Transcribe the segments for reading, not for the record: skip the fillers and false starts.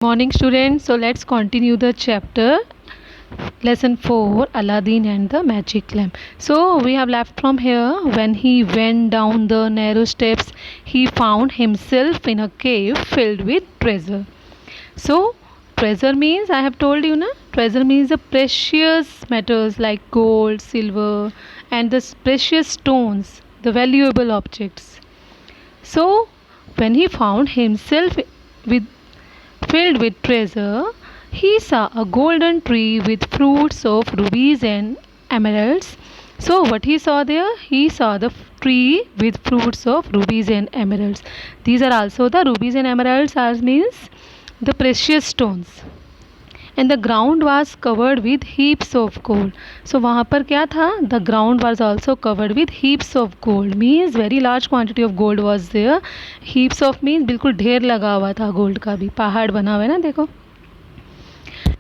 Morning students, so let's continue the chapter lesson 4 Aladdin and the magic lamp. So we have left from here. When he went down the narrow steps, he found himself in a cave filled with treasure. So treasure means, I have told you na, treasure means the precious metals like gold, silver and the precious stones, the valuable objects. So when he found himself with filled with treasure, he saw a golden tree with fruits of rubies and emeralds. So, what he saw there? He saw the tree with fruits of rubies and emeralds. These are also the rubies and emeralds, as means the precious stones. And the ground was covered with heaps of gold. So वहाँ पर क्या था? The ground was also covered with heaps of gold. Means very large quantity of gold was there. Heaps of means बिल्कुल ढेर लगा हुआ था gold का भी. पहाड़ बना हुआ है ना, देखो.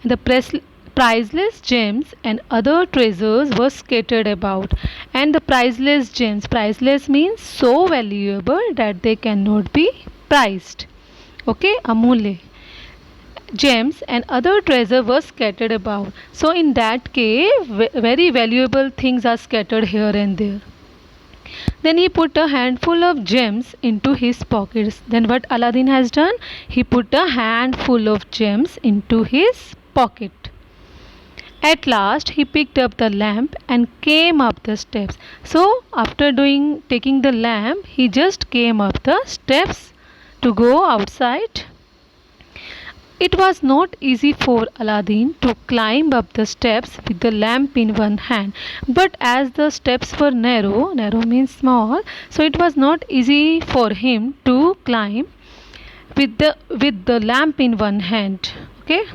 The priceless gems and other treasures were scattered about. And the priceless means so valuable that they cannot be priced. Okay, अमूल्य. Gems and other treasure were scattered about. So in that cave, very valuable things are scattered here and there. Then he put a handful of gems into his pockets. Then what Aladdin has done? He put a handful of gems into his pocket. At last he picked up the lamp and came up the steps. So after taking the lamp, he just came up the steps to go outside. It was not easy for Aladdin to climb up the steps with the lamp in one hand, but as the steps were narrow means small, so it was not easy for him to climb with the lamp in one hand. Okay.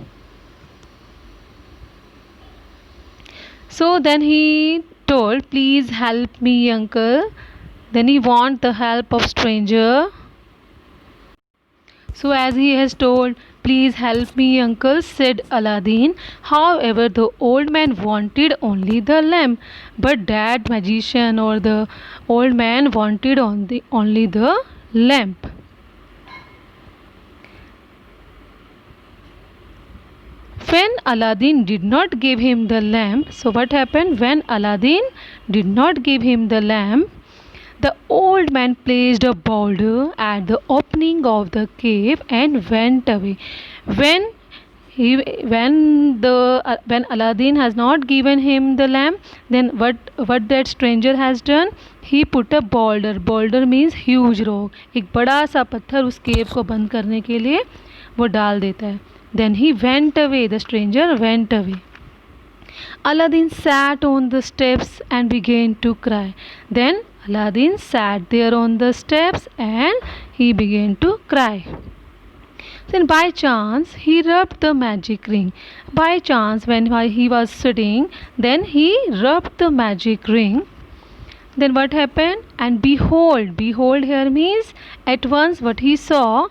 So then he told, "Please help me, uncle." Then he want the help of stranger. So as he has told, "Please help me, uncle," said Aladdin. However, the old man wanted only the lamp, but that magician or the old man wanted only the lamp. When Aladdin did not give him the lamp, so what happened? When Aladdin did not give him the lamp, the old man placed a boulder at the opening of the cave and went away. When when Aladdin has not given him the lamp, then what that stranger has done? He put a boulder. Boulder means huge rock. एक बड़ा सा पत्थर उस केव को बंद करने के लिए वो डाल देता है. Then he went away. The stranger went away. Aladdin sat on the steps and began to cry. Then Aladdin sat there on the steps and he began to cry. Then by chance he rubbed the magic ring. By chance, when he was sitting, then he rubbed the magic ring. Then what happened? And behold here means at once what he saw,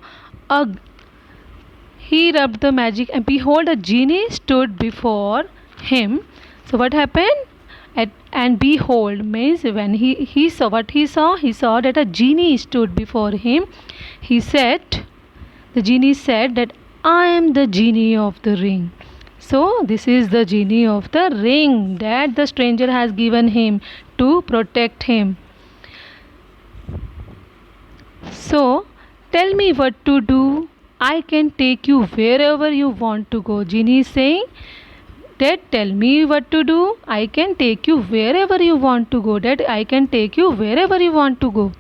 he rubbed the magic and behold a genie stood before him. So what happened? And behold means when he saw what he saw that a genie stood before him. The genie said that I am the genie of the ring. So this is the genie of the ring that the stranger has given him to protect him. So tell me what to do. I can take you wherever you want to go. Genie is saying that tell me what to do. I can take you wherever you want to go. That I can take you wherever you want to go.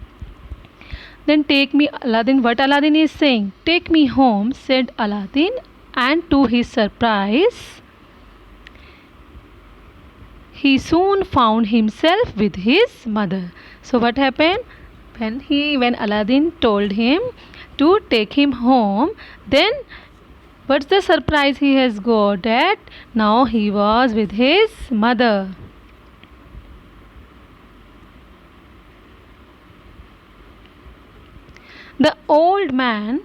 Then take me, Aladdin. What Aladdin is saying? Take me home, said Aladdin, and to his surprise, he soon found himself with his mother. So what happened? When Aladdin told him to take him home, then what's the surprise he has got? That now he was with his mother. The old man,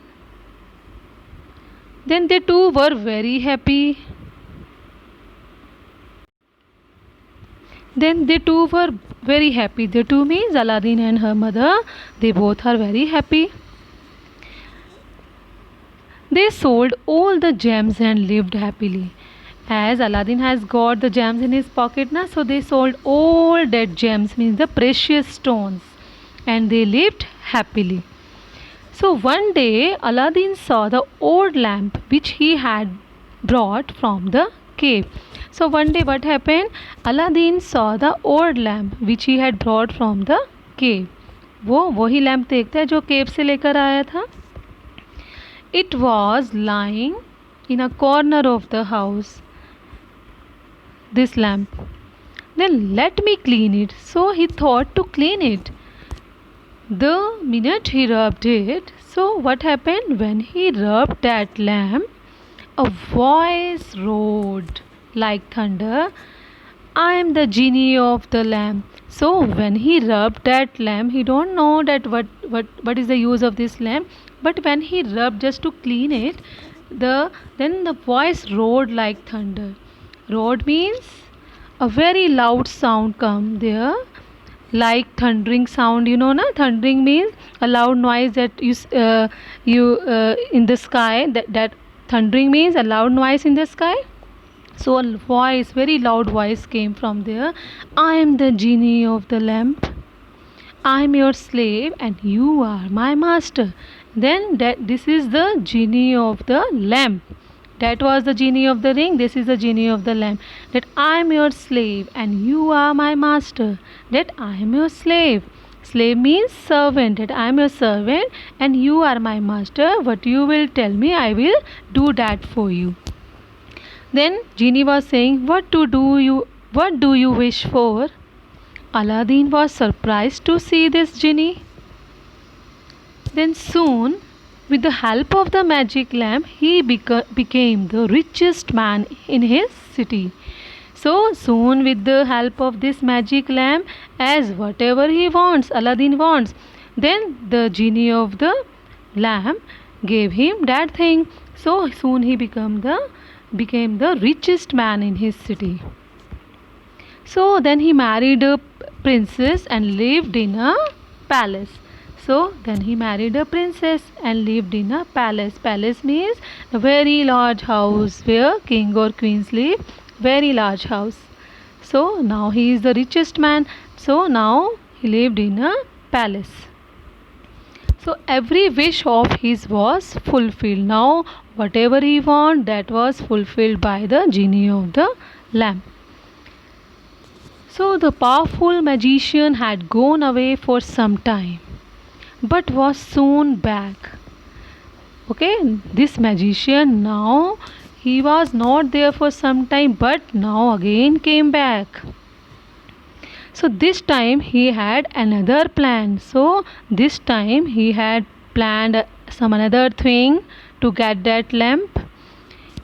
then they two were very happy. The two means Aladdin and her mother, they both are very happy. They sold all the gems and lived happily. As Aladdin has got the gems in his pocket now, so they sold all that gems, means the precious stones, and they lived happily. So one day Aladdin saw the old lamp which he had brought from the cave. So one day what happened? Aladdin saw the old lamp which he had brought from the cave. वो वही lamp देखता है जो केव से लेकर आया था. It was lying in a corner of the house, this lamp. Then let me clean it. So he thought to clean it. The minute he rubbed it, so what happened? When he rubbed that lamp, a voice roared like thunder, I am the genie of the lamp. So when he rubbed that lamp, he don't know that what is the use of this lamp, but when he rubbed just to clean it, then the voice roared like thunder. Roared means a very loud sound come there, like thundering sound, you know na. Thundering means a loud noise that you in the sky. That thundering means a loud noise in the sky. So a voice, very loud voice came from there. I am the genie of the lamp. I am your slave and you are my master. Then this is the genie of the lamp. That was the genie of the ring. This is the genie of the lamp. That I am your slave and you are my master. That I am your slave. Slave means servant. That I am your servant and you are my master. What you will tell me, I will do that for you. Then genie was saying, what do you wish for? Aladdin was surprised to see this genie. Then soon, with the help of the magic lamp, he became the richest man in his city. So soon, with the help of this magic lamp, as whatever he wants, Aladdin wants, then the genie of the lamp gave him that thing. So soon he became the richest man in his city. So then he married a princess and lived in a palace. So then he married a princess and lived in a palace. Palace means a very large house where king or queens live. Very large house. So now he is the richest man. So now he lived in a palace. So every wish of his was fulfilled. Now whatever he wanted, that was fulfilled by the genie of the lamp. So the powerful magician had gone away for some time, but was soon back. Okay, this magician now, he was not there for some time, but now again came back. So this time he had another plan. So this time he had planned some another thing to get that lamp.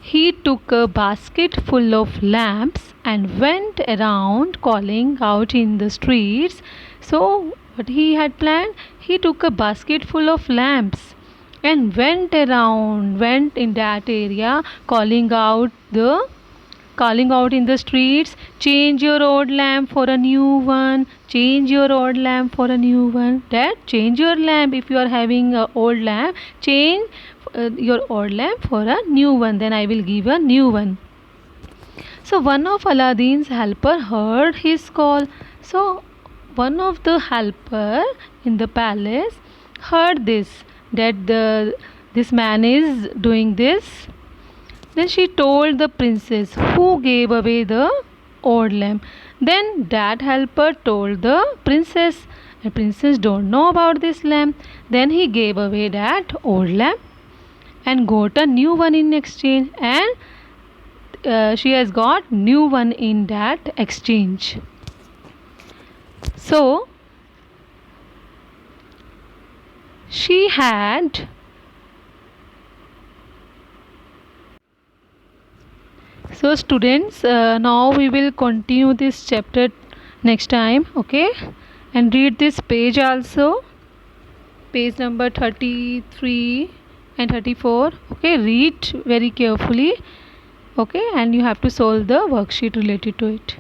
He took a basket full of lamps and went around calling out in the streets. So what he had planned? He took a basket full of lamps and went in that area calling out in the streets, change your old lamp for a new one, change your old lamp for a new one. That change your lamp, if you are having a old lamp, change your old lamp for a new one, then I will give a new one. So one of Aladdin's helper heard his call. So one of the helper in the palace heard that this man is doing this. Then she told the princess who gave away the old lamp. Then that helper told the princess. The princess don't know about this lamp. Then he gave away that old lamp and got a new one in exchange, and she has got new one in that exchange. So she had so students, now we will continue this chapter next time, okay, and read this page also, page number 33 and 34, okay. Read very carefully, okay, and you have to solve the worksheet related to it.